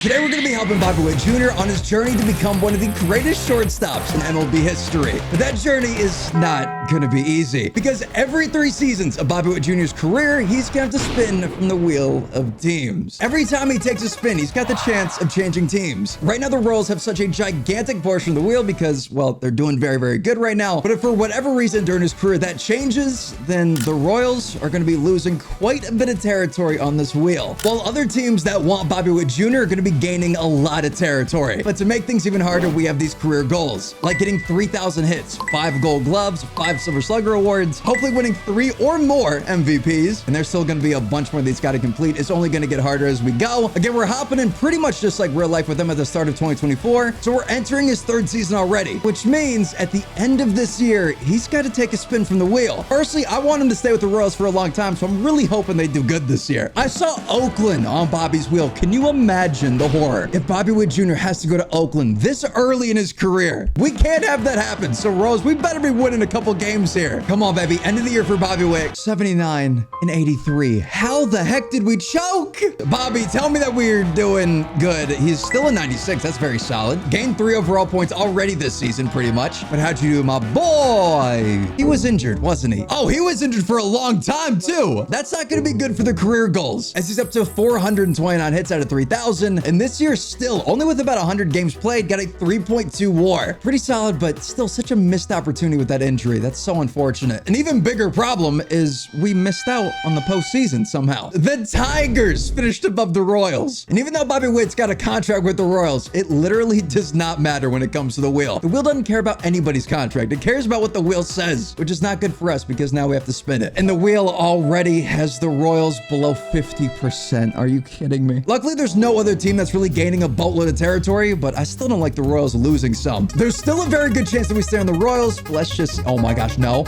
Today we're going to be helping Bobby Witt Jr. on his journey to become one of the greatest shortstops in MLB history. But that journey is not going to be easy because every 3 seasons of Bobby Witt Jr.'s career, he's going to have to spin from the wheel of teams. Every time he takes a spin, he's got the chance of changing teams. Right now, the Royals have such a gigantic portion of the wheel because, well, they're doing very, very good right now. But if for whatever reason during his career that changes, then the Royals are going to be losing quite a bit of territory on this wheel. While other teams that want Bobby Witt Jr. are going to be gaining a lot of territory. But to make things even harder, we have these career goals, like getting 3,000 hits, 5 gold gloves, 5 silver slugger awards, hopefully winning 3 or more MVPs. And there's still going to be a bunch more that he's got to complete. It's only going to get harder as we go. Again, we're hopping in pretty much just like real life with him at the start of 2024. So we're entering his 3rd season already, which means at the end of this year, he's got to take a spin from the wheel. Personally, I want him to stay with the Royals for a long time, so I'm really hoping they do good this year. I saw Oakland on Bobby's wheel. Can you imagine the horror if Bobby Witt Jr. has to go to Oakland this early in his career? We can't have that happen. So Rose, we better be winning a couple games here. Come on, baby. End of the year for Bobby Witt. 79 and 83. How the heck did we choke? Bobby, tell me that we're doing good. He's still a 96. That's very solid. Gained 3 overall points already this season, pretty much. But how'd you do, my boy? He was injured, wasn't he? Oh, he was injured for a long time, too. That's not going to be good for the career goals, as he's up to 429 hits out of 3,000. And this year, still, only with about 100 games played, got a 3.2 WAR. Pretty solid, but still such a missed opportunity with that injury. That's so unfortunate. An even bigger problem is we missed out on the postseason somehow. The Tigers finished above the Royals. And even though Bobby Witt's got a contract with the Royals, it literally does not matter when it comes to the wheel. The wheel doesn't care about anybody's contract. It cares about what the wheel says, which is not good for us because now we have to spin it. And the wheel already has the Royals below 50%. Are you kidding me? Luckily, there's no other team that's really gaining a boatload of territory, but I still don't like the Royals losing some. There's still a very good chance that we stay on the Royals. Let's just, oh my gosh, no.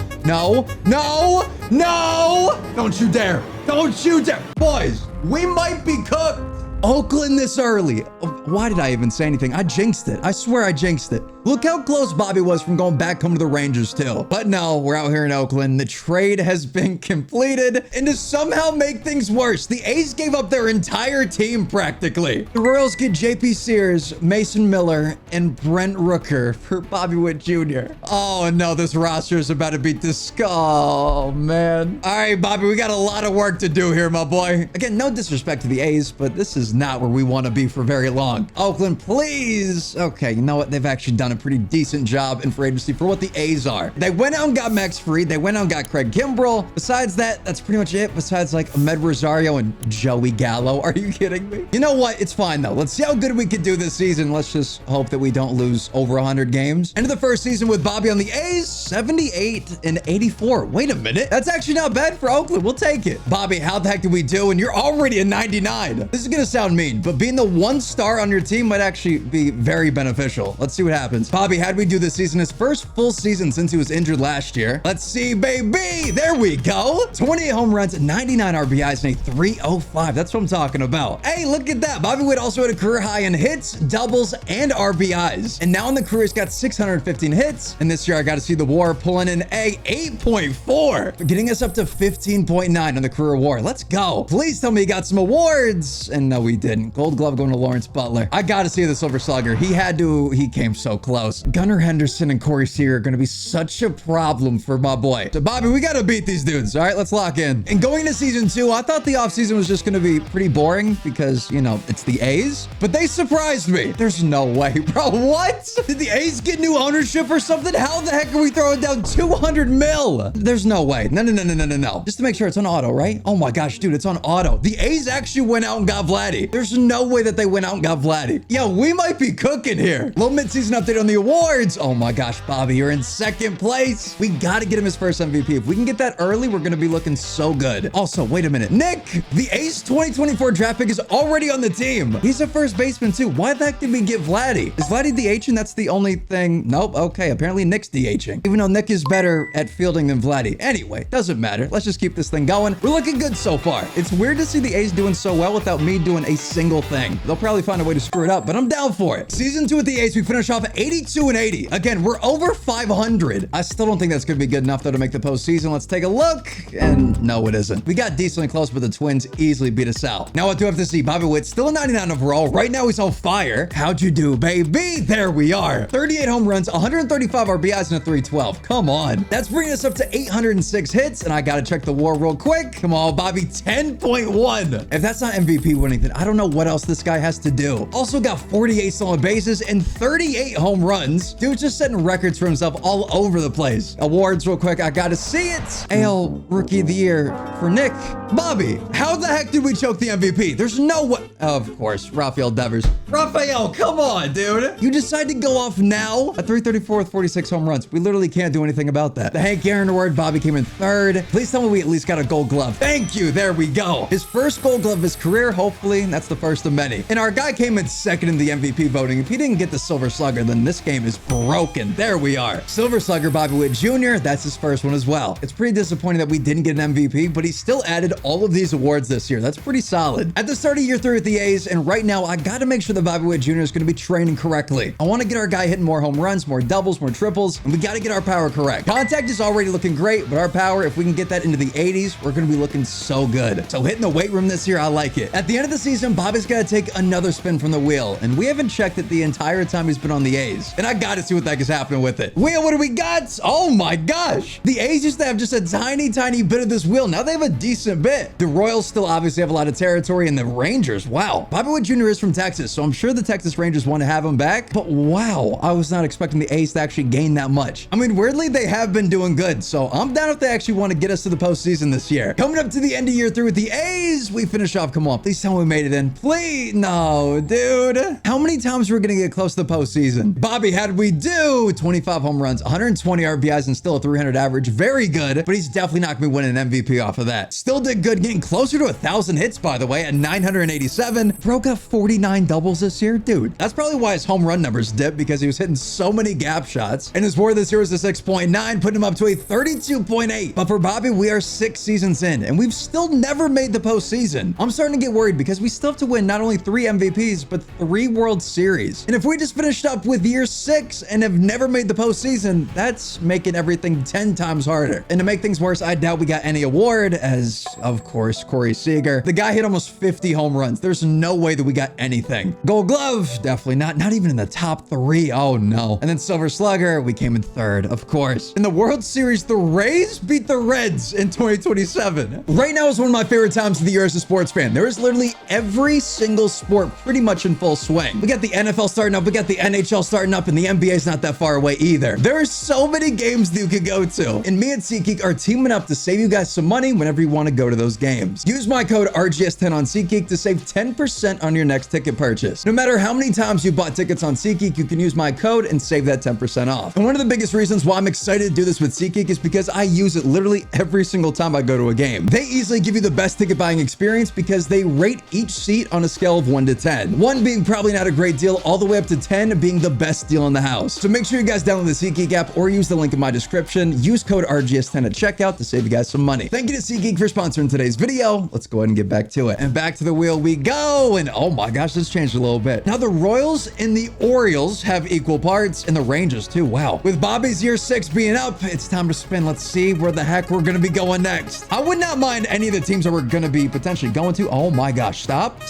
Don't you dare. Don't you dare. Boys, we might be cooked. Oakland this early. Why did I even say anything? I jinxed it. I swear I jinxed it. Look how close Bobby was from going back home to the Rangers too. But no, we're out here in Oakland. The trade has been completed. And to somehow make things worse, the A's gave up their entire team practically. The Royals get JP Sears, Mason Miller, and Brent Rooker for Bobby Witt Jr. Oh no, this roster is about to beat this. Oh man. All right, Bobby, we got a lot of work to do here, my boy. Again, no disrespect to the A's, but this is not where we want to be for very long. Oakland, please. Okay, you know what? They've actually done a pretty decent job in free agency for what the A's are. They went out and got Max Fried. They went out and got Craig Kimbrell. Besides that, that's pretty much it. Besides like Ahmed Rosario and Joey Gallo. Are you kidding me? You know what? It's fine though. Let's see how good we can do this season. Let's just hope that we don't lose over 100 games. End of the 1st season with Bobby on the A's, 78 and 84. Wait a minute. That's actually not bad for Oakland. We'll take it. Bobby, how the heck did we do? And you're already a 99. This is going to sound mean, but being the 1 star on your team might actually be very beneficial. Let's see what happens. Bobby, how'd we do this season? His first full season since he was injured last year. Let's see, baby. There we go. 28 home runs, 99 RBIs, and a 305. That's what I'm talking about. Hey, look at that. Bobby Witt also had a career high in hits, doubles, and RBIs. And now in the career, he's got 615 hits. And this year, I got to see the WAR pulling in a 8.4, getting us up to 15.9 on the career WAR. Let's go. Please tell me he got some awards. And no, we didn't. Gold glove going to Lawrence Butler. I got to see the silver slugger. He came so close. Gunnar Henderson and Corey Seager are going to be such a problem for my boy. So Bobby, we got to beat these dudes. All right, let's lock in. And going into season 2, I thought the offseason was just going to be pretty boring because, you know, it's the A's, but they surprised me. There's no way, bro. What? Did the A's get new ownership or something? How the heck are we throwing down 200 mil? There's no way. No. Just to make sure it's on auto, right? Oh my gosh, dude, it's on auto. The A's actually went out and got Vladdy. There's no way that they went out and got Vladdy. Yo, we might be cooking here. Little mid-season update on the awards. Oh my gosh, Bobby, you're in 2nd place. We got to get him his first MVP. If we can get that early, we're going to be looking so good. Also, wait a minute. Nick, the A's 2024 draft pick is already on the team. He's a first baseman too. Why the heck did we get Vladdy? Is Vladdy DHing? That's the only thing. Nope. Okay. Apparently Nick's DHing. Even though Nick is better at fielding than Vladdy. Anyway, doesn't matter. Let's just keep this thing going. We're looking good so far. It's weird to see the A's doing so well without me doing a single thing. They'll probably find a way way to screw it up, but I'm down for it. Season 2 with the A's, we finish off 82 and 80. Again, we're over 500. I still don't think that's going to be good enough, though, to make the postseason. Let's take a look. And no, it isn't. We got decently close, but the Twins easily beat us out. Now, what do I have to see? Bobby Witt, still a 99 overall. Right now, he's on fire. How'd you do, baby? There we are. 38 home runs, 135 RBIs, and a 312. Come on. That's bringing us up to 806 hits, and I got to check the WAR real quick. Come on, Bobby, 10.1. If that's not MVP winning, then I don't know what else this guy has to do. Also got 48 stolen bases and 38 home runs. Dude's just setting records for himself all over the place. Awards real quick. I got to see it. AL Rookie of the Year for Nick. Bobby, how the heck did we choke the MVP? There's no way. Of course, Rafael Devers. Rafael, come on, dude. You decide to go off now at 334 with 46 home runs. We literally can't do anything about that. The Hank Aaron Award, Bobby came in third. Please tell me we at least got a gold glove. Thank you. There we go. His first gold glove of his career. Hopefully, that's the first of many. And our guy came in second in the MVP voting. If he didn't get the Silver Slugger, then this game is broken. There we are. Silver Slugger, Bobby Witt Jr. That's his first one as well. It's pretty disappointing that we didn't get an MVP, but he still added all of these awards this year. That's pretty solid. At the start of year 3 with the A's, and right now, I got to make sure that Bobby Witt Jr. is going to be training correctly. I want to get our guy hitting more home runs, more doubles, more triples, and we got to get our power correct. Contact is already looking great, but our power, if we can get that into the 80s, we're going to be looking so good. So hitting the weight room this year, I like it. At the end of the season, Bobby's got to take another spin from the wheel, and we haven't checked it the entire time he's been on the A's. And I got to see what the heck is happening with it. Wheel, what do we got? Oh my gosh. The A's used to have just a tiny bit of this wheel. Now they have a decent bit. The Royals still obviously have a lot of territory, and the Rangers, wow. Bobby Witt Jr. is from Texas, so I'm sure the Texas Rangers want to have him back, but wow, I was not expecting the A's to actually gain that much. I mean, weirdly, they have been doing good, so I'm down if they actually want to get us to the postseason this year. Coming up to the end of year 3 with the A's, we finish off. Come on, please tell me we made it in. Please, no, dude. How many times we're gonna get close to the postseason? Bobby, how did we do? 25 home runs, 120 RBIs, and still a 300 average. Very good, but he's definitely not gonna be winning an MVP off of that. Still did good, getting closer to 1,000 hits, by the way, at 987. Bro got 49 doubles this year. Dude, that's probably why his home run numbers dipped, because he was hitting so many gap shots. And his WAR this year was a 6.9, putting him up to a 32.8. But for Bobby, we are 6 seasons in, and we've still never made the postseason. I'm starting to get worried because we still have to win not only 3 MVPs, but 3 World Series. And if we just finished up with year 6 and have never made the postseason, that's making everything 10 times harder. And to make things worse, I doubt we got any award, as of course, Corey Seager. The guy hit almost 50 home runs. There's no way that we got anything. Gold Glove, definitely not even in the top 3. Oh no. And then Silver Slugger, we came in 3rd, of course. In the World Series, the Rays beat the Reds in 2027. Right now is one of my favorite times of the year as a sports fan. There is literally every single sport pretty much in full swing. We got the NFL starting up, we got the NHL starting up, and the NBA's not that far away either. There are so many games that you could go to. And me and SeatGeek are teaming up to save you guys some money whenever you want to go to those games. Use my code RGS10 on SeatGeek to save 10% on your next ticket purchase. No matter how many times you bought tickets on SeatGeek, you can use my code and save that 10% off. And one of the biggest reasons why I'm excited to do this with SeatGeek is because I use it literally every single time I go to a game. They easily give you the best ticket buying experience because they rate each seat on a scale of 1 to 10. 1 being probably not a great deal, all the way up to 10 being the best deal in the house. So make sure you guys download the SeatGeek app or use the link in my description. Use code RGS10 at checkout to save you guys some money. Thank you to SeatGeek for sponsoring today's video. Let's go ahead and get back to it. And back to the wheel we go. And oh my gosh, this changed a little bit. Now the Royals and the Orioles have equal parts, and the Rangers too. Wow. With Bobby's year 6 being up, it's time to spin. Let's see where the heck we're going to be going next. I would not mind any of the teams that we're going to be potentially going to. Oh my gosh. Stop.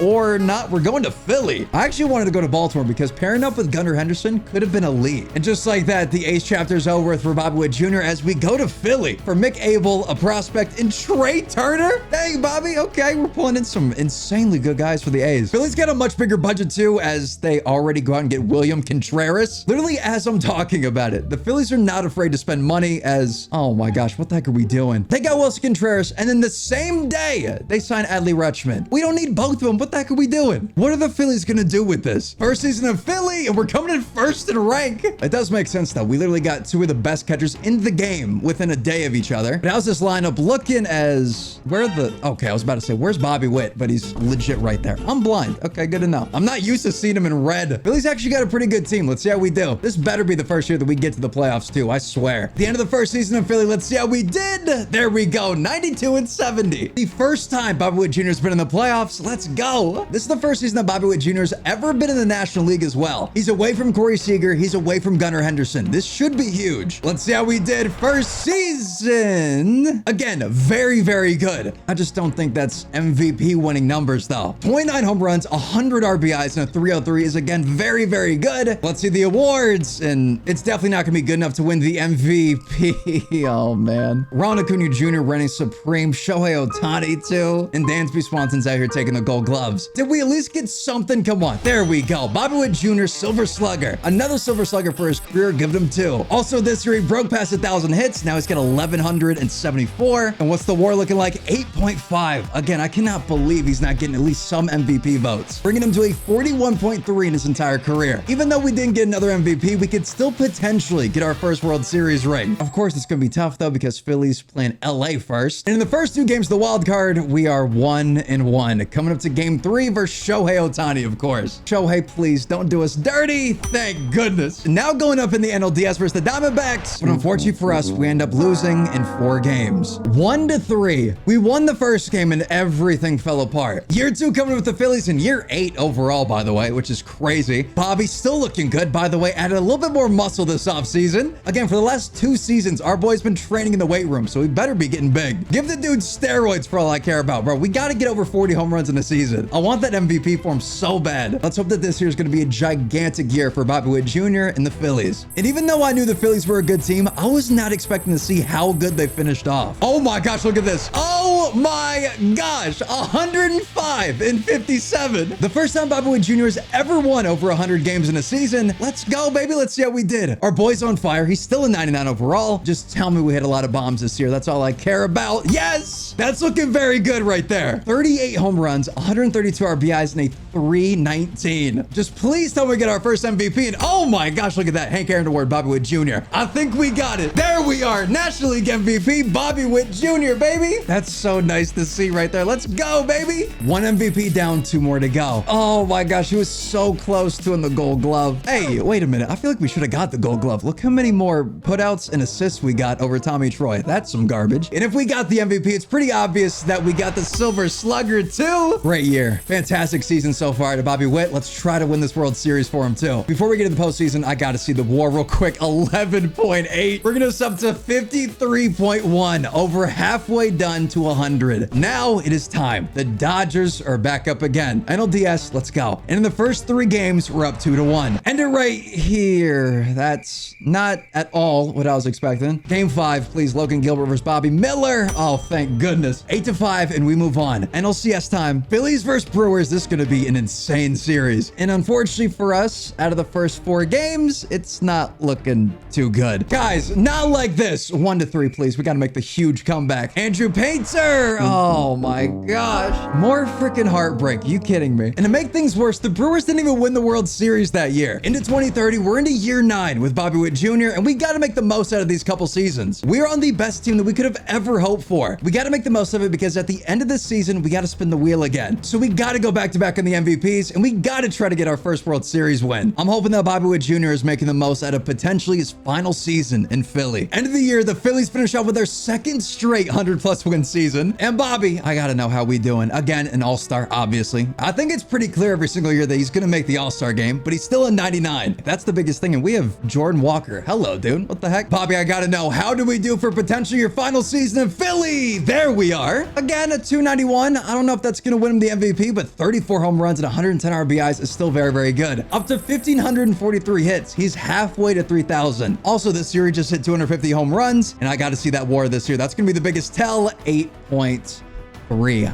Or not. We're going to Philly. I actually wanted to go to Baltimore because pairing up with Gunnar Henderson could have been elite. And just like that, the Ace chapter is over for Bobby Witt Jr. as we go to Philly for Mick Abel, a prospect, and Trey Turner. Dang, Bobby. Okay, we're pulling in some insanely good guys for the A's. Philly's got a much bigger budget too, as they already go out and get William Contreras. Literally, as I'm talking about it, the Phillies are not afraid to spend money as, oh my gosh, what the heck are we doing? They got Wilson Contreras, and then the same day, they sign Adley Rutschman. We don't need both of them. What the heck are we doing? What are the Phillies gonna do with this? First season of Philly, and we're coming in first in rank. It does make sense though. We literally got 2 of the best catchers in the game within a day of each other. But how's this lineup looking as, okay, I was about to say, where's Bobby Witt? But he's legit right there. I'm blind. Okay, good to know. I'm not used to seeing him in red. Philly's actually got a pretty good team. Let's see how we do. This better be the first year that we get to the playoffs too, I swear. The end of the first season of Philly, let's see how we did. There we go, 92 and 70. The first time Bobby Witt Jr. has been in the playoffs. Let's go. This is the first season that Bobby Witt Jr. Jr.'s ever been in the National League as well. He's away from Corey Seager. He's away from Gunnar Henderson. This should be huge. Let's see how we did first season. Again, very, very good. I just don't think that's MVP winning numbers though. 29 home runs, 100 RBIs, and a 303 is again very, very good. Let's see the awards, and it's definitely not gonna be good enough to win the MVP. Oh man. Ronald Acuna Jr. reigning supreme, Shohei Ohtani too, and Dansby Swanson's out here taking the gold gloves. Did we at least get something? Come on. There we go. Bobby Witt Jr., Silver Slugger. Another Silver Slugger for his career. Give him 2. Also this year, he broke past 1,000 hits. Now he's got 1,174. And what's the WAR looking like? 8.5. Again, I cannot believe he's not getting at least some MVP votes, bringing him to a 41.3 in his entire career. Even though we didn't get another MVP, we could still potentially get our first World Series ring. Of course, it's going to be tough though, because Philly's playing LA first. And in the first 2 games of the wild card, we are 1-1. Coming up to game 3 versus Shohei Ohtani, of course. Shohei, please don't do us dirty. Thank goodness. Now going up in the NLDS versus the Diamondbacks. But unfortunately for us, we end up losing in 4 games. 1-3. We won the first game and everything fell apart. Year 2 coming with the Phillies, and year 8 overall, by the way, which is crazy. Bobby's still looking good, by the way. Added a little bit more muscle this offseason. Again, for the last 2 seasons, our boy's been training in the weight room, so we better be getting big. Give the dude steroids for all I care about, bro. We got to get over 40 home runs in a season. I want that MVP for him so bad. Let's hope that this year is going to be a gigantic year for Bobby Witt Jr. and the Phillies. And even though I knew the Phillies were a good team, I was not expecting to see how good they finished off. Oh my gosh, look at this. Oh my gosh, 105 in 57. The first time Bobby Witt Jr. has ever won over 100 games in a season. Let's go, baby. Let's see how we did. Our boy's on fire. He's still a 99 overall. Just tell me we hit a lot of bombs this year. That's all I care about. Yes, that's looking very good right there. 38 home runs, 132 RBIs, and a 319. Just please tell me we get our first MVP. And oh my gosh, look at that. Hank Aaron Award, Bobby Witt Jr. I think we got it. There we are. National League MVP, Bobby Witt Jr., baby. That's so nice to see right there. Let's go, baby. 1 MVP down, 2 more to go. Oh my gosh, he was so close to in the gold glove. Hey, wait a minute. I feel like we should have got the gold glove. Look how many more putouts and assists we got over Tommy Troy. That's some garbage. And if we got the MVP, it's pretty obvious that we got the Silver Slugger too. Great year. Fantastic season so far to Bobby Witt. Let's try to win this World Series for him too. Before we get to the postseason, I got to see the WAR real quick. 11.8. We're going to up to 53.1. Over halfway done to 100. Now it is time. The Dodgers are back up again. NLDS, let's go. And in the first 3 games, we're up 2-1. End it right here. That's not at all what I was expecting. Game 5, please. Logan Gilbert versus Bobby Miller. Oh, thank goodness. 8-5, and we move on. NLCS time. Phillies versus Brewers. This is going to be an insane series. And unfortunately for us, out of the first 4 games, it's not looking too good. Guys, not like this. 1-3, please. We got to make the huge comeback. Andrew Painter. Oh my gosh. More freaking heartbreak. You kidding me? And to make things worse, the Brewers didn't even win the World Series that year. Into 2030, we're into year 9 with Bobby Witt Jr., and we got to make the most out of these couple seasons. We're on the best team that we could have ever hoped for. We got to make the most of it, because at the end of this season, we got to spin the wheel again. So we got to go back to back on the MVPs, and we got to try to get our first World Series win. I'm hoping that Bobby Witt Jr. is making the most out of potentially his final season in Philly. End of the year, the Phillies finish off with their 2nd straight 100+ win season. And Bobby, I got to know how we doing. Again, an all-star, obviously. I think it's pretty clear every single year that he's going to make the all-star game, but he's still a 99. That's the biggest thing. And we have Jordan Walker. Hello, dude. What the heck? Bobby, I got to know, how do we do for potentially your final season in Philly? There we are. Again, at 291. I don't know if that's going to win him the MVP, but 34 home runs and 110 RBIs is still very, very good. Up to 1,543 hits. He's halfway to 3,000. Also, this year he just hit 250 home runs, and I got to see that WAR this year. That's going to be the biggest tell. 8.3.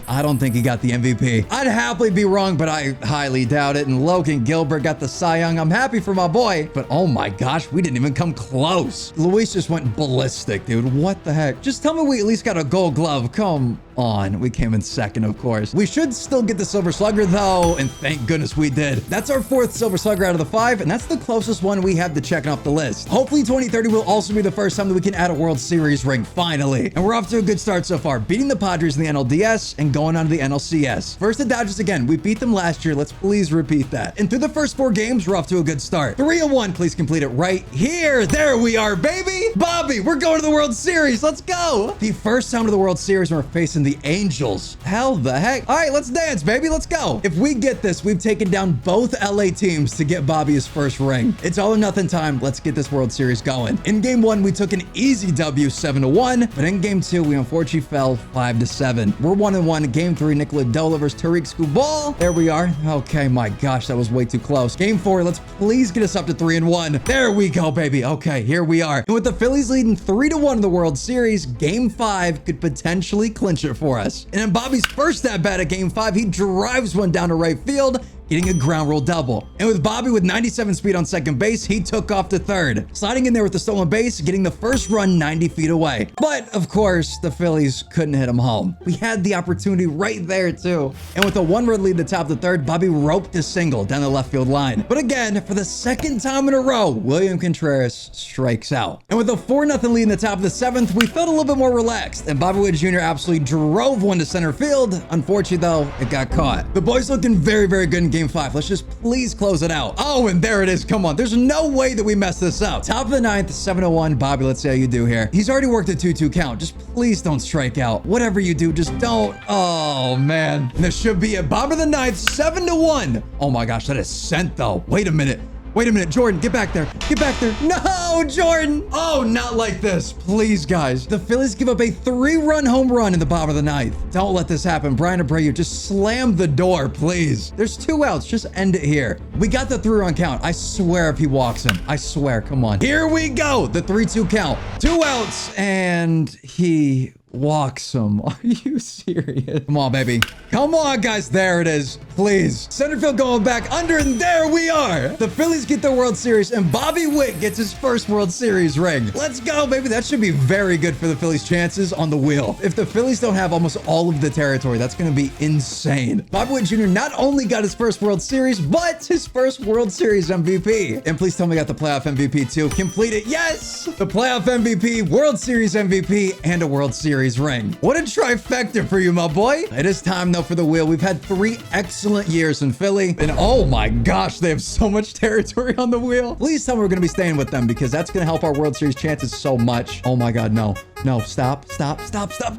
I don't think he got the MVP. I'd happily be wrong, but I highly doubt it. And Logan Gilbert got the Cy Young. I'm happy for my boy, but oh my gosh, we didn't even come close. Luis just went ballistic, dude. What the heck? Just tell me we at least got a gold glove. Come on. We came in 2nd, of course. We should still get the Silver Slugger though, and thank goodness we did. That's our 4th Silver Slugger out of the 5, and that's the closest one we have to checking off the list. Hopefully 2030 will also be the first time that we can add a World Series ring, finally. And we're off to a good start so far, beating the Padres in the NLDS and going on to the NLCS. First, the Dodgers again. We beat them last year. Let's please repeat that. And through the first 4 games, we're off to a good start. 3-1, please complete it right here. There we are, baby. Bobby, we're going to the World Series. Let's go. The first time to the World Series, and we're facing the Angels. Hell the heck. All right, let's dance, baby. Let's go. If we get this, we've taken down both LA teams to get Bobby his first ring. It's all or nothing time. Let's get this World Series going. In game 1, we took an easy W 7-1, but in game 2, we unfortunately fell 5-7. We're 1-1. Game 3, Nicola Dola versus Tariq Skubal. There we are. Okay, my gosh, that was way too close. Game 4, let's please get us up to 3-1. There we go, baby. Okay, here we are. And with the Phillies leading 3-1 in the World Series, game 5 could potentially clinch it for us. And in Bobby's first at-bat at game 5, he drives one down to right field, getting a ground rule double. And with Bobby with 97 speed on second base, he took off to third, sliding in there with the stolen base, getting the first run 90 feet away. But of course, the Phillies couldn't hit him home. We had the opportunity right there too. And with a 1-run lead at the top of the third, Bobby roped a single down the left field line. But again, for the second time in a row, William Contreras strikes out. And with a 4-0 lead in the top of the 7th, we felt a little bit more relaxed, and Bobby Witt Jr. absolutely drove one to center field. Unfortunately though, it got caught. The boys looking very, very good in game 5. Let's just please close it out. Oh, and there it is. Come on. There's no way that we mess this up. Top of the 9th, 7-1. Bobby, let's see how you do here. He's already worked a 2-2 count. Just please don't strike out. Whatever you do, just don't. Oh, man. And this should be it. Bottom of the 9th, 7-1. Oh my gosh, that is sent though. Wait a minute. Wait a minute, Jordan, get back there. Get back there. No, Jordan. Oh, not like this. Please, guys. The Phillies give up a 3-run home run in the bottom of the 9th. Don't let this happen. Brian Abreu, just slam the door, please. There's 2 outs. Just end it here. We got the 3-run count. I swear if he walks him. I swear. Come on. Here we go. The 3-2 count. 2 outs, and he walks him. Are you serious? Come on, baby. Come on, guys. There it is. Please. Center field going back under, and there we are. The Phillies get their World Series, and Bobby Witt gets his first World Series ring. Let's go, baby. That should be very good for the Phillies' chances on the wheel. If the Phillies don't have almost all of the territory, that's going to be insane. Bobby Witt Jr. not only got his first World Series, but his first World Series MVP. And please tell me I got the playoff MVP too. Complete it. Yes! The playoff MVP, World Series MVP, and a World Series ring. What a trifecta for you, my boy. It is time though for the wheel. We've had 3 excellent years in Philly, and oh my gosh, they have so much territory on the wheel. Please tell me we're going to be staying with them, because that's going to help our World Series chances so much. Oh my God, no. No, stop.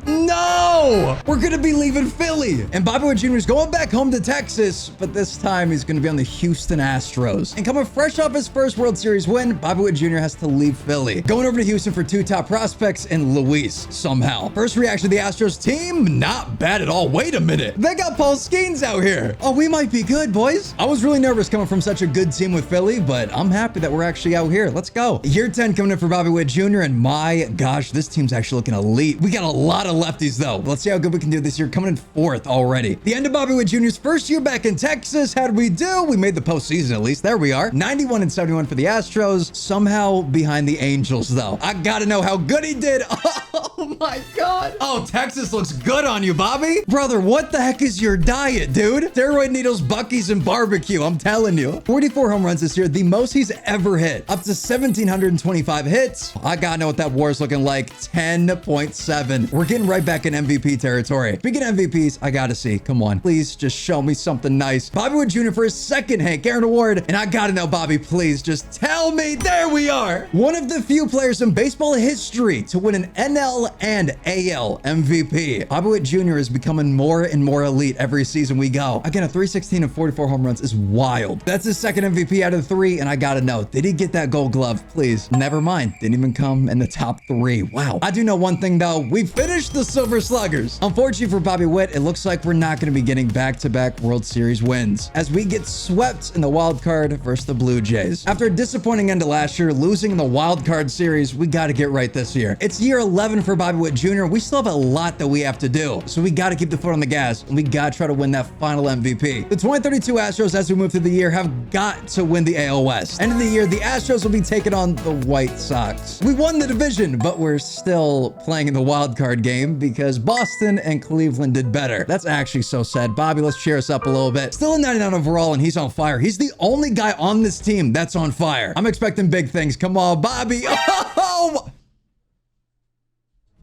No! We're going to be leaving Philly. And Bobby Witt Jr. is going back home to Texas, but this time he's going to be on the Houston Astros. And coming fresh off his first World Series win, Bobby Witt Jr. has to leave Philly, going over to Houston for 2 top prospects and Luis somehow. First reaction to the Astros team, not bad at all. Wait a minute. They got Paul Skeens out here. Oh, we might be good, boys. I was really nervous coming from such a good team with Philly, but I'm happy that we're actually out here. Let's go. Year 10 coming in for Bobby Witt Jr. And my gosh, this team's actually looking elite. We got a lot of lefties though. Let's see how good we can do this year. Coming in 4th already. The end of Bobby Witt Jr.'s first year back in Texas. How did we do? We made the postseason at least. There we are. 91-71 for the Astros. Somehow behind the Angels though. I gotta know how good he did. Oh my God. Oh, Texas looks good on you, Bobby. Brother, what the heck is your diet, dude? Steroid needles, Buc-ee's, and barbecue. I'm telling you. 44 home runs this year. The most he's ever hit. Up to 1,725 hits. I gotta know what that WAR is looking like. 10.7. We're getting right back in MVP territory. Speaking of MVPs, I gotta see. Come on. Please just show me something nice. Bobby Witt Jr. for his second Hank Aaron Award. And I gotta know, Bobby, please just tell me. There we are. One of the few players in baseball history to win an NL and AL MVP. Bobby Witt Jr. is becoming more and more elite every season we go. Again, a 316 and 44 home runs is wild. That's his second MVP out of 3, and I gotta know, did he get that Gold Glove? Please. Never mind. Didn't even come in the top 3. Wow. I do know one thing though. We finished the Silver Sluggers. Unfortunately for Bobby Witt, it looks like we're not going to be getting back-to-back World Series wins, as we get swept in the wild card versus the Blue Jays. After a disappointing end to last year, losing in the wild card series, we got to get right this year. It's year 11 for Bobby Witt Jr. We still have a lot that we have to do, so we got to keep the foot on the gas, and we got to try to win that final MVP. The 2032 Astros, as we move through the year, have got to win the AL West. End of the year, the Astros will be taking on the White Sox. We won the division, but we're still playing in the wild card game because Boston and Cleveland did better. That's actually so sad. Bobby, let's cheer us up a little bit. Still a 99 overall, and he's on fire. He's the only guy on this team that's on fire. I'm expecting big things. Come on, Bobby. Oh!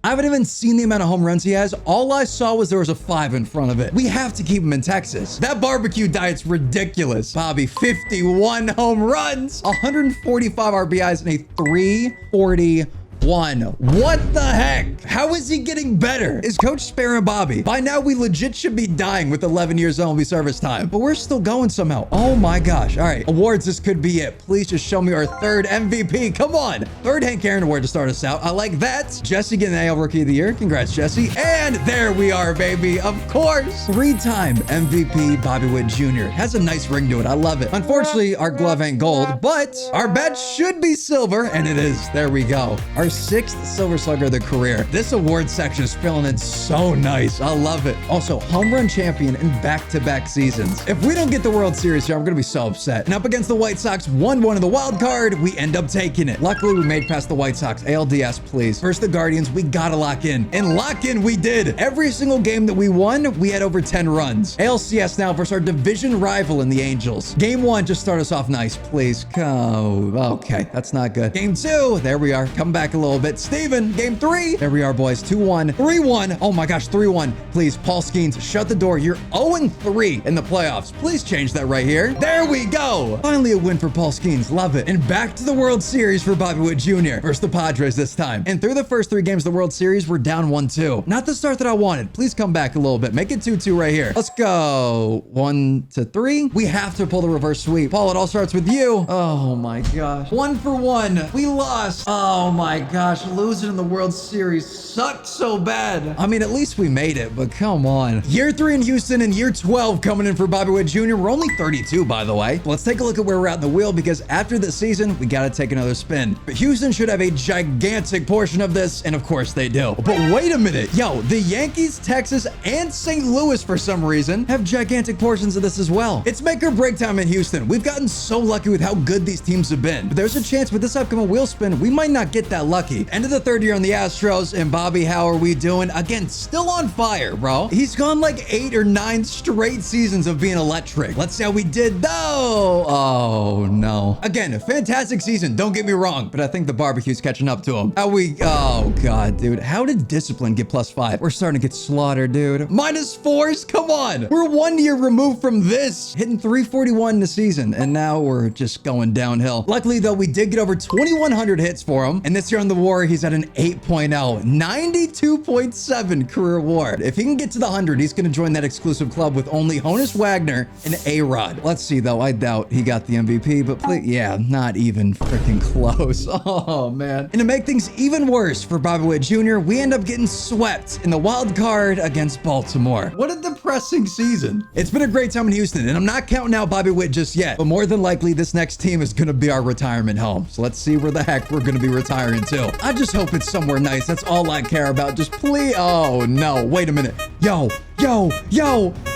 I haven't even seen the amount of home runs he has. All I saw was there was a 5 in front of it. We have to keep him in Texas. That barbecue diet's ridiculous. Bobby, 51 home runs, 145 RBIs, and a 340 1. What the heck? How is he getting better? Is Coach sparing Bobby? By now, we legit should be dying with 11 years only service time, but we're still going somehow. Oh my gosh. All right. Awards, this could be it. Please just show me our 3rd MVP. Come on. 3rd Hank Aaron award to start us out. I like that. Jesse getting AL Rookie of the Year. Congrats, Jesse. And there we are, baby. Of course. 3-time MVP Bobby Witt Jr. Has a nice ring to it. I love it. Unfortunately, our glove ain't gold, but our badge should be silver, and it is. There we go. Our 6th Silver Slugger of the career. This award section is filling in so nice. I love it. Also, home run champion in back-to-back seasons. If we don't get the World Series here, I'm going to be so upset. And up against the White Sox, 1-1 in the wild card, we end up taking it. Luckily, we made past the White Sox. ALDS, please. First, the Guardians, we got to lock in. And lock in we did. Every single game that we won, we had over 10 runs. ALCS now versus our division rival in the Angels. Game 1, just start us off nice, please. Oh, okay, that's not good. Game 2, there we are. Come back a little bit. Steven, game 3. There we are, boys. 2-1. 3-1. Oh my gosh, 3-1. Please, Paul Skeens, shut the door. You're 0-3 in the playoffs. Please change that right here. There we go. Finally a win for Paul Skeens. Love it. And back to the World Series for Bobby Witt Jr. versus the Padres this time. And through the first 3 games of the World Series, we're down 1-2. Not the start that I wanted. Please come back a little bit. Make it 2-2 right here. Let's go. 1-3. We have to pull the reverse sweep. Paul, it all starts with you. Oh my gosh. 1 for 1. We lost. Oh my gosh. Losing in the World Series sucked so bad. I mean, at least we made it, but come on. Year 3 in Houston and year 12 coming in for Bobby Witt Jr. We're only 32, by the way. Let's take a look at where we're at in the wheel, because after this season, we got to take another spin. But Houston should have a gigantic portion of this, and of course they do. But wait a minute. Yo, the Yankees, Texas, and St. Louis, for some reason, have gigantic portions of this as well. It's make or break time in Houston. We've gotten so lucky with how good these teams have been. But there's a chance with this upcoming wheel spin, we might not get that lucky. End of the 3rd year on the Astros, and Bobby, how are we doing? Again, still on fire, bro. He's gone like 8 or 9 straight seasons of being electric. Let's see how we did, though. Oh, no. Again, a fantastic season, don't get me wrong, but I think the barbecue's catching up to him. Oh, God, dude. How did Discipline get +5? We're starting to get slaughtered, dude. -4s? Come on. We're 1 year removed from this. Hitting 341 in the season, and now we're just going downhill. Luckily, though, we did get over 2,100 hits for him, and this year on the WAR, he's at an 8.0, 92.7 career WAR. If he can get to the 100, he's going to join that exclusive club with only Honus Wagner and A-Rod. Let's see, though. I doubt he got the MVP, but please, yeah, not even freaking close. Oh, man. And to make things even worse for Bobby Witt Jr., we end up getting swept in the wild card against Baltimore. What a depressing season. It's been a great time in Houston, and I'm not counting out Bobby Witt just yet, but more than likely, this next team is going to be our retirement home. So let's see where the heck we're going to be retiring to. I just hope it's somewhere nice. That's all I care about. Just please. Oh, no. Wait a minute. Yo,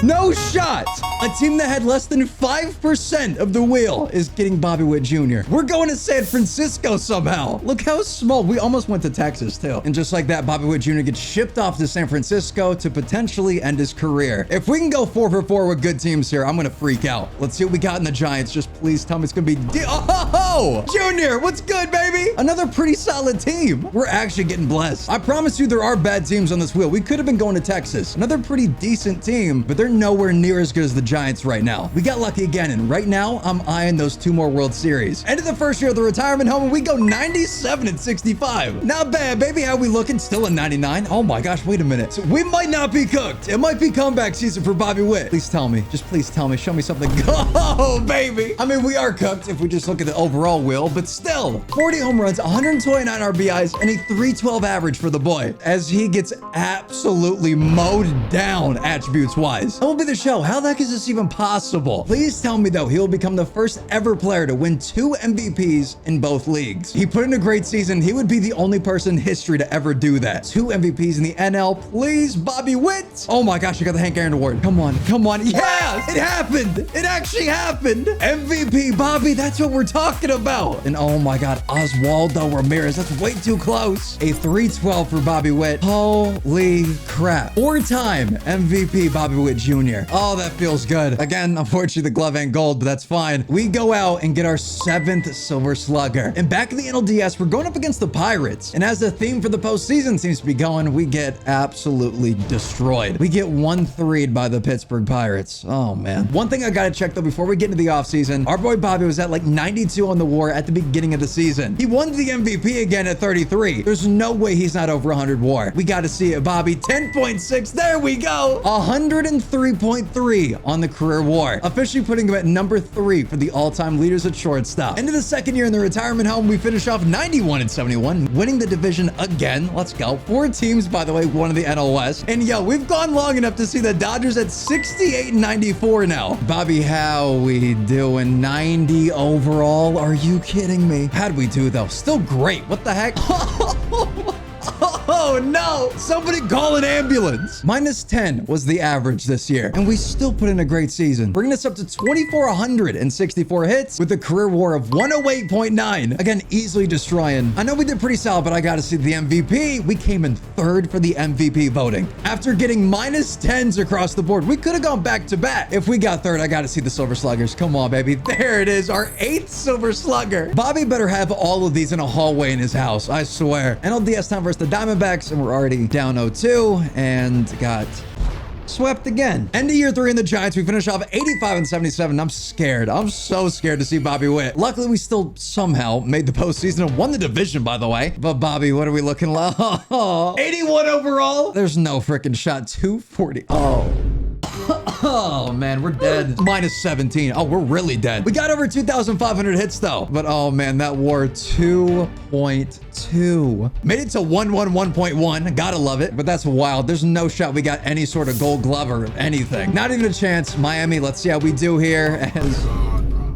no shot. A team that had less than 5% of the wheel is getting Bobby Witt Jr. We're going to San Francisco somehow. Look how small. We almost went to Texas too. And just like that, Bobby Witt Jr. gets shipped off to San Francisco to potentially end his career. If we can go 4 for 4 with good teams here, I'm going to freak out. Let's see what we got in the Giants. Just please tell me it's going to be Junior, what's good, baby? Another pretty solid team. We're actually getting blessed. I promise you there are bad teams on this wheel. We could have been going to Texas. Another pretty decent team, but they're nowhere near as good as the Giants right now. We got lucky again, and right now I'm eyeing those 2 more World Series. End of the first year of the retirement home, and we go 97 and 65. Not bad, baby. How we looking? Still a 99. Oh my gosh, wait a minute. So we might not be cooked. It might be comeback season for Bobby Witt. Please tell me. Just please tell me. Show me something. Oh, baby. I mean, we are cooked if we just look at the overall wheel, but still 40 home runs, 129 RBIs, and a 312 average for the boy as he gets absolutely mowed down attributes-wise. That will be the show. How the heck is this even possible? Please tell me, though, he'll become the first ever player to win 2 MVPs in both leagues. He put in a great season. He would be the only person in history to ever do that. 2 MVPs in the NL. Please, Bobby Witt. Oh my gosh, you got the Hank Aaron Award. Come on, come on. Yes, it happened. It actually happened. MVP, Bobby. That's what we're talking about. And oh my God, Oswaldo Ramirez. That's way too close. A 312 for Bobby Witt. Holy crap. 4-time MVP Bobby Witt Jr. Oh, that feels good. Again, unfortunately, the glove ain't gold, but that's fine. We go out and get our 7th Silver Slugger. And back in the NLDS, we're going up against the Pirates. And as the theme for the postseason seems to be going, we get absolutely destroyed. We get 1-3'd by the Pittsburgh Pirates. Oh, man. One thing I gotta check, though, before we get into the offseason, our boy Bobby was at like 92 on the WAR at the beginning of the season. He won the MVP again at 33. There's no way he's not over 100 WAR. We gotta see it, Bobby. 10.6. There we go. 103.3 on the career WAR. Officially putting him at number 3 for the all-time leaders at shortstop. Into the second year in the retirement home, we finish off 91-71, winning the division again. Let's go. 4 teams, by the way, won the NL West. And yo, we've gone long enough to see the Dodgers at 68-94 now. Bobby, how we doing? 90 overall? Are you kidding me? How'd we do though? Still great. What the heck? Oh no, somebody call an ambulance. -10 was the average this year, and we still put in a great season, bringing us up to 2,464 hits with a career WAR of 108.9. Again, easily destroying. I know we did pretty solid, but I gotta see the MVP. We came in 3rd for the MVP voting. After getting -10s across the board, we could have gone back to back. If we got 3rd, I gotta see the Silver Sluggers. Come on, baby. There it is, our 8th Silver Slugger. Bobby better have all of these in a hallway in his house, I swear. NLDS time versus the Diamondbacks, and we're already down 0-2 and got swept again. End of year 3 in the Giants. We finish off 85-77. I'm scared. I'm so scared to see Bobby Witt. Luckily, we still somehow made the postseason and won the division, by the way. But Bobby, what are we looking like? 81 overall? There's no freaking shot. 240. Oh. Oh man, we're dead. -17. Oh, we're really dead. We got over 2,500 hits though. But oh man, that WAR 2.2. Made it to 111.1. Gotta love it. But that's wild. There's no shot we got any sort of gold glove or anything. Not even a chance. Miami, let's see how we do here.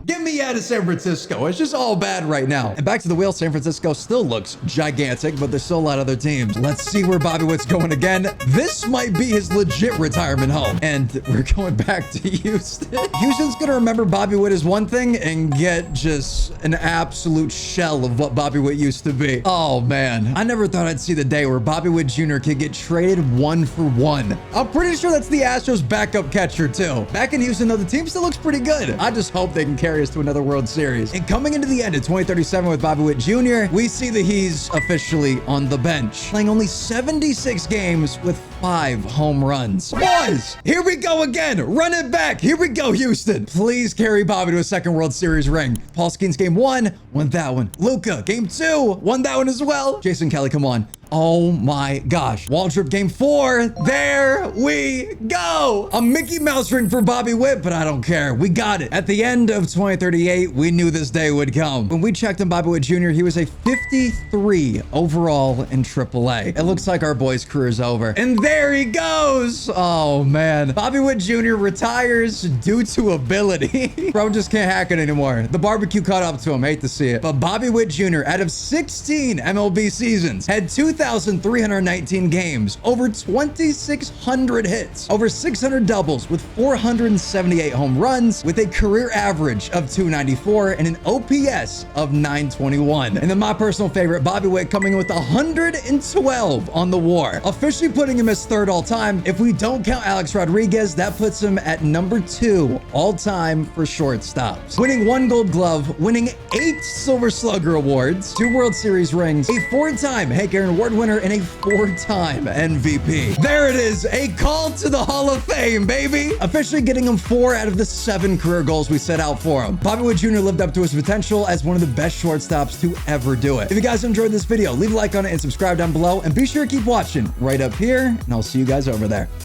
Get me out of San Francisco. It's just all bad right now. And back to the wheel, San Francisco still looks gigantic, but there's still a lot of other teams. Let's see where Bobby Witt's going again. This might be his legit retirement home. And we're going back to Houston. Houston's gonna remember Bobby Witt as one thing and get just an absolute shell of what Bobby Witt used to be. Oh man, I never thought I'd see the day where Bobby Witt Jr. could get traded 1-for-1. I'm pretty sure that's the Astros backup catcher too. Back in Houston though, the team still looks pretty good. I just hope they can carry us to another World Series. And coming into the end of 2037 with Bobby Witt Jr., we see that he's officially on the bench, playing only 76 games with 5 home runs. Boys, here we go again. Run it back. Here we go, Houston. Please carry Bobby to a 2nd World Series ring. Paul Skeens game 1, won that one. Luka game 2, won that one as well. Jason Kelly, come on. Oh my gosh. Waldrop game 4. There we go. A Mickey Mouse ring for Bobby Witt, but I don't care. We got it. At the end of 2038, we knew this day would come. When we checked on Bobby Witt Jr., he was a 53 overall in AAA. It looks like our boy's career is over. And there he goes. Oh man. Bobby Witt Jr. retires due to ability. Bro just can't hack it anymore. The barbecue caught up to him. Hate to see it. But Bobby Witt Jr., out of 16 MLB seasons, had 2,319 games, over 2,600 hits, over 600 doubles with 478 home runs, with a career average of 294 and an OPS of 921. And then my personal favorite, Bobby Witt, coming in with 112 on the WAR, officially putting him as 3rd all time. If we don't count Alex Rodriguez, that puts him at number 2 all time for shortstops. Winning 1 Gold Glove, winning 8 Silver Slugger awards, 2 World Series rings, a 4-time Hank Aaron Award winner, and a 4-time MVP. There it is, a call to the Hall of Fame, baby. Officially getting him 4 out of the 7 career goals we set out for him. Bobby Witt Jr. lived up to his potential as one of the best shortstops to ever do it. If you guys enjoyed this video, leave a like on it and subscribe down below, and be sure to keep watching right up here, and I'll see you guys over there.